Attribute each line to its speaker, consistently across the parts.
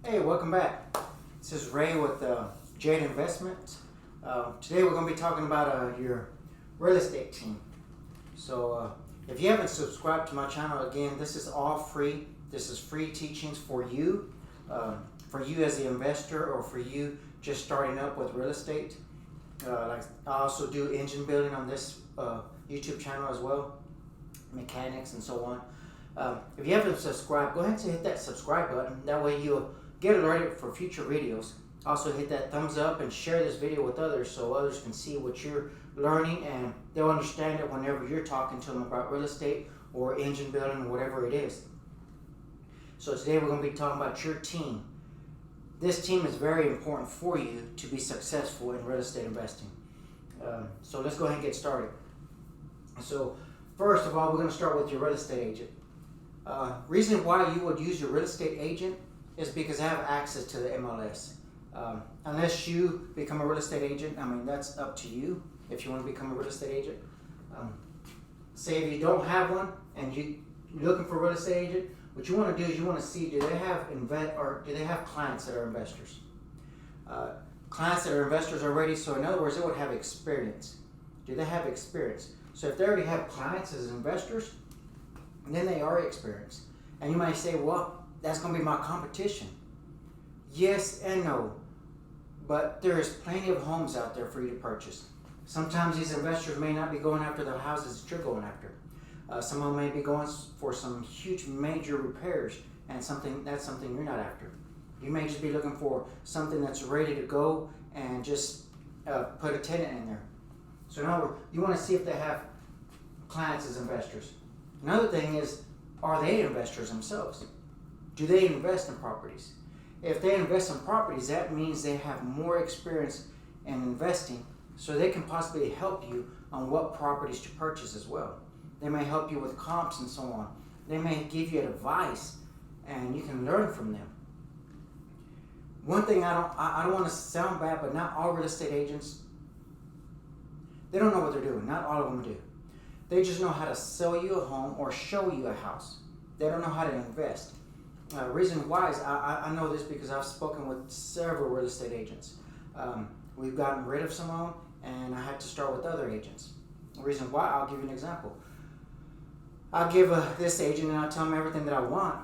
Speaker 1: Hey, welcome back. This is Ray with Jade Investment. Today we're going to be talking about your real estate team. So if you haven't subscribed to my channel, again, this is all free. This is free teachings for you as the investor or for you just starting up with real estate. Like I also do engine building on this YouTube channel as well, mechanics and so on. If you haven't subscribed, go ahead and hit that subscribe button. That way you'll get alerted for future videos. Also hit that thumbs up and share this video with others so others can see what you're learning and they'll understand it whenever you're talking to them about real estate or engine building or whatever it is. So today we're going to be talking about your team. This team is very important for you to be successful in real estate investing. So let's go ahead and get started. So first of all, we're going to start with your real estate agent. Reason why you would use your real estate agent is because they have access to the MLS. Unless you become a real estate agent, I mean, that's up to you if you want to become a real estate agent. Say if you don't have one and you're looking for a real estate agent, what you want to do is you want to see, do they have clients that are investors? Clients that are investors already, so in other words, they would have experience. Do they have experience? So if they already have clients as investors, then they are experienced. And you might say, well, that's going to be my competition. Yes and no. But there is plenty of homes out there for you to purchase. Sometimes these investors may not be going after the houses that you're going after. Some of them may be going for some huge major repairs and that's something you're not after. You may just be looking for something that's ready to go and just put a tenant in there. So in other words, you want to see if they have clients as investors. Another thing is, are they investors themselves? Do they invest in properties? If they invest in properties, that means they have more experience in investing, so they can possibly help you on what properties to purchase as well. They may help you with comps and so on. They may give you advice, and you can learn from them. One thing I don't want to sound bad, but not all real estate agents, they don't know what they're doing. Not all of them do. They just know how to sell you a home or show you a house. They don't know how to invest. Reason why is I know this because I've spoken with several real estate agents. We've gotten rid of some of them, and I had to start with other agents. The reason why, I'll give you an example. I'll give this agent and I'll tell him everything that I want.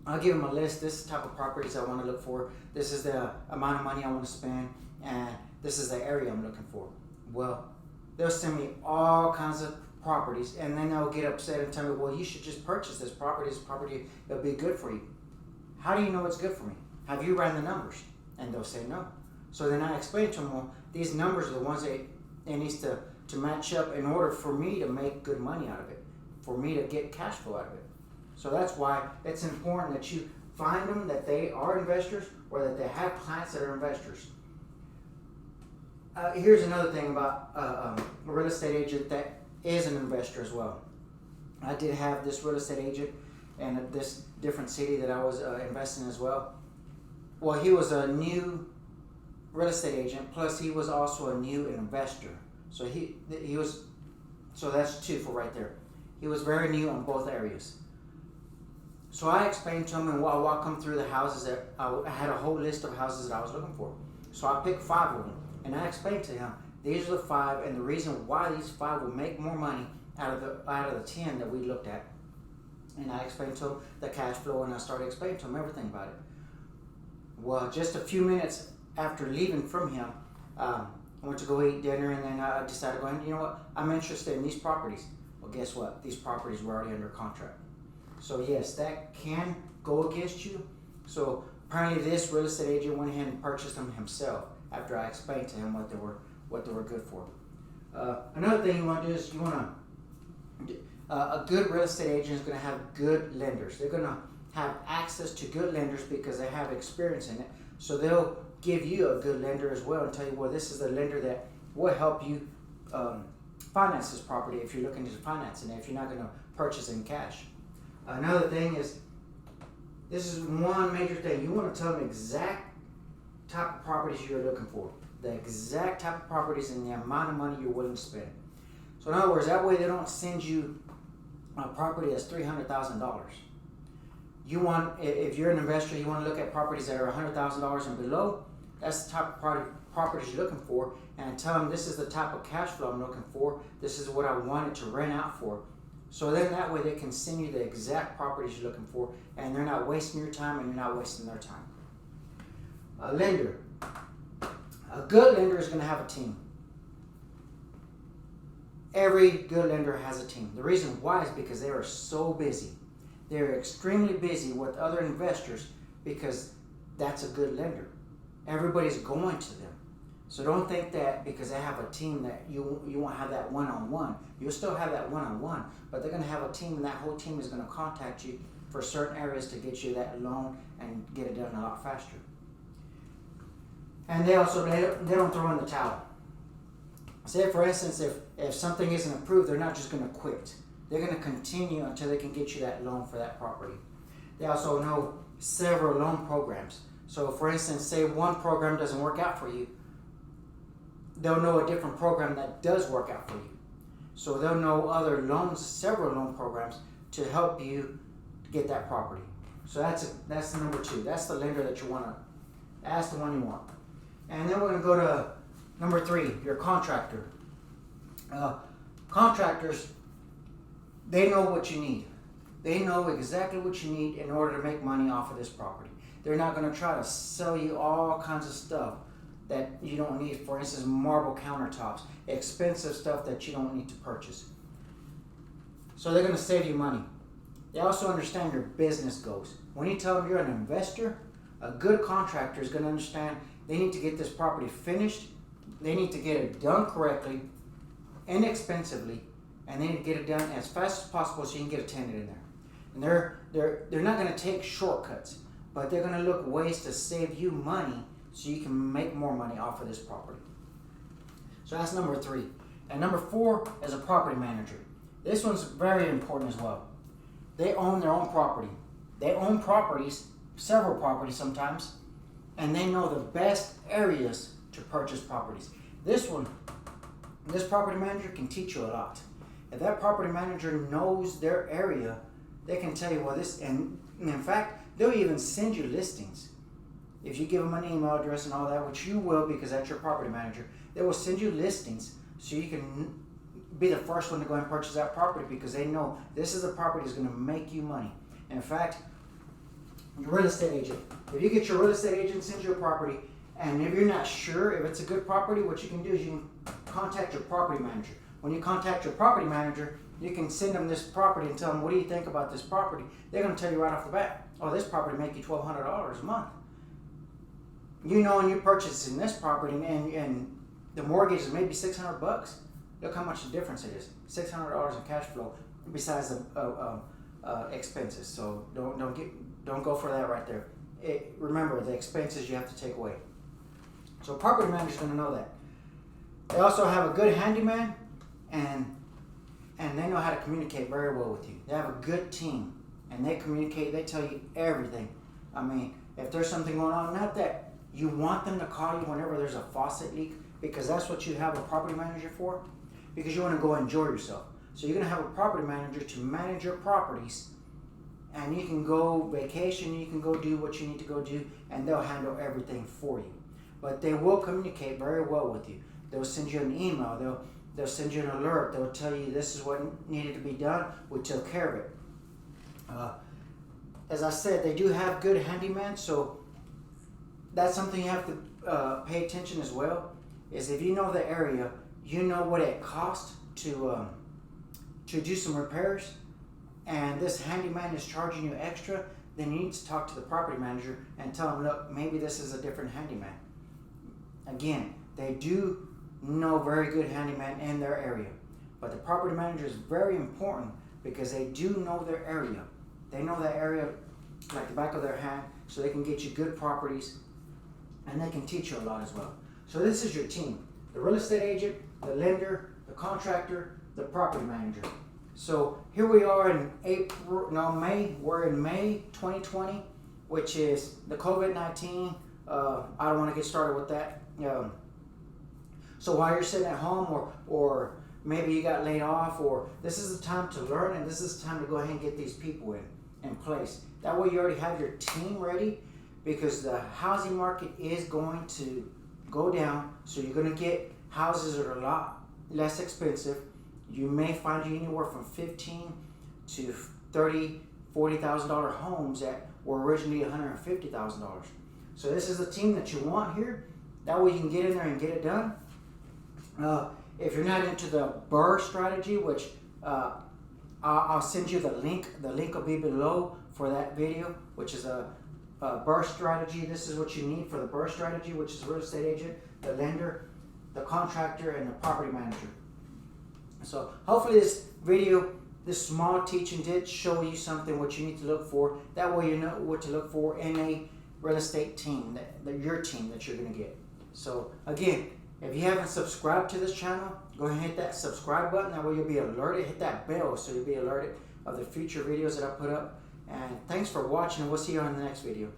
Speaker 1: I'll give him a list, this type of properties I want to look for, this is the amount of money I want to spend, and this is the area I'm looking for. Well, they'll send me all kinds of properties, and then they'll get upset and tell me, well, you should just purchase this property it'll be good for you. How do you know it's good for me? Have you ran the numbers? And they'll say no. So then I explain to them, well, these numbers are the ones that it needs to match up in order for me to make good money out of it, for me to get cash flow out of it. So that's why it's important that you find them that they are investors or that they have clients that are investors. Here's another thing about a real estate agent that is an investor as well. I did have this real estate agent in this different city that I was investing in as well. Well, he was a new real estate agent, plus he was also a new investor. So so that's two for right there. He was very new on both areas. So I explained to him, and I'll walk him through the houses that I had a whole list of houses that I was looking for. So I picked 5 of them, and I explained to him, these are the 5, and the reason why these 5 will make more money out of the 10 that we looked at. And I explained to him the cash flow, and I started explaining to him everything about it. Well, just a few minutes after leaving from him, I went to go eat dinner, and then I decided to go ahead, you know what, I'm interested in these properties. Well, guess what? These properties were already under contract. So yes, that can go against you. So apparently this real estate agent went ahead and purchased them himself after I explained to him what they were good for. Another thing you want to do is a good real estate agent is going to have good lenders. They're going to have access to good lenders because they have experience in it. So they'll give you a good lender as well and tell you, well, this is the lender that will help you finance this property if you're looking to finance it, if you're not going to purchase in cash. Another thing is, this is one major thing. You want to tell them exact type of properties you're looking for, the exact type of properties and the amount of money you're willing to spend. So in other words, that way they don't send you a property that's $300,000. if you're an investor, you want to look at properties that are $100,000 and below. That's the type of properties you're looking for, and tell them this is the type of cash flow I'm looking for. This is what I wanted to rent out for. So then that way they can send you the exact properties you're looking for, and they're not wasting your time and you're not wasting their time. A lender. A good lender is going to have a team. Every good lender has a team. The reason why is because they are so busy. They're extremely busy with other investors because that's a good lender. Everybody's going to them. So don't think that because they have a team that you won't have that one-on-one. You'll still have that one-on-one, but they're going to have a team, and that whole team is going to contact you for certain areas to get you that loan and get it done a lot faster. And they don't throw in the towel. Say for instance, if something isn't approved, they're not just going to quit. They're going to continue until they can get you that loan for that property. They also know several loan programs. So for instance, say one program doesn't work out for you, they'll know a different program that does work out for you. So they'll know other loans, several loan programs to help you get that property. So that's the number 2. That's the lender that you want to, that's the one you want. And then we're going to go to number 3, your contractor. Contractors, they know what you need. They know exactly what you need in order to make money off of this property. They're not going to try to sell you all kinds of stuff that you don't need. For instance, marble countertops, expensive stuff that you don't need to purchase. So they're going to save you money. They also understand your business goals. When you tell them you're an investor, a good contractor is going to understand they need to get this property finished. They need to get it done correctly, inexpensively, and they need to get it done as fast as possible so you can get a tenant in there. And they're not going to take shortcuts, but they're going to look ways to save you money so you can make more money off of this property. So that's number 3. And number 4 is a property manager. This one's very important as well. They own their own property. They own properties, several properties sometimes, and they know the best areas to purchase properties. This property manager can teach you a lot. If that property manager knows their area, they can tell you, well, this, and in fact, they'll even send you listings. If you give them an email address and all that, which you will because that's your property manager, they will send you listings so you can be the first one to go and purchase that property because they know this is a property that's going to make you money. In fact, your real estate agent, if you get your real estate agent send you a property, and if you're not sure if it's a good property, what you can do is you can contact your property manager. When you contact your property manager, you can send them this property and tell them, what do you think about this property? They're going to tell you right off the bat, oh, this property make you $1,200 a month. You know, and you're purchasing this property and the mortgage is maybe $600. Look how much the difference it is. $600 in cash flow besides the expenses. So don't go for that right there. Remember, the expenses you have to take away. So property manager's going to know that. They also have a good handyman, and they know how to communicate very well with you. They have a good team, and they communicate. They tell you everything. I mean, if there's something going on, not that you want them to call you whenever there's a faucet leak, because that's what you have a property manager for, because you want to go enjoy yourself. So you're going to have a property manager to manage your properties, and you can go vacation, you can go do what you need to go do, and they'll handle everything for you. But they will communicate very well with you. They'll send you an email, they'll send you an alert, they'll tell you this is what needed to be done, we took care of it. As I said, they do have good handyman, so that's something you have to pay attention as well, is if you know the area, you know what it costs to do some repairs, and this handyman is charging you extra, then you need to talk to the property manager and tell them, look, maybe this is a different handyman. Again, they do know very good handyman in their area, but the property manager is very important because they do know their area. They know that area like the back of their hand, so they can get you good properties, and they can teach you a lot as well. So this is your team: the real estate agent, the lender, the contractor, the property manager. So here we are in May. We're in May 2020, which is the COVID-19. I don't want to get started with that. So while you're sitting at home, or maybe you got laid off, or this is the time to learn, and this is the time to go ahead and get these people in in place. That way you already have your team ready, because the housing market is going to go down. So you're going to get houses that are a lot less expensive. You may find you anywhere from $15,000 to $30,000, $40,000 homes that were originally $150,000. So this is the team that you want here. That way you can get in there and get it done. If you're not into the BRRRR strategy, which I'll send you the link. The link will be below for that video, which is a BRRRR strategy. This is what you need for the BRRRR strategy, which is the real estate agent, the lender, the contractor, and the property manager. So hopefully this video, this small teaching did show you something what you need to look for. That way you know what to look for in a real estate team, your team that you're going to get. So again, if you haven't subscribed to this channel, go ahead and hit that subscribe button. That way you'll be alerted. Hit that bell so you'll be alerted of the future videos that I put up. And thanks for watching, and we'll see you on the next video.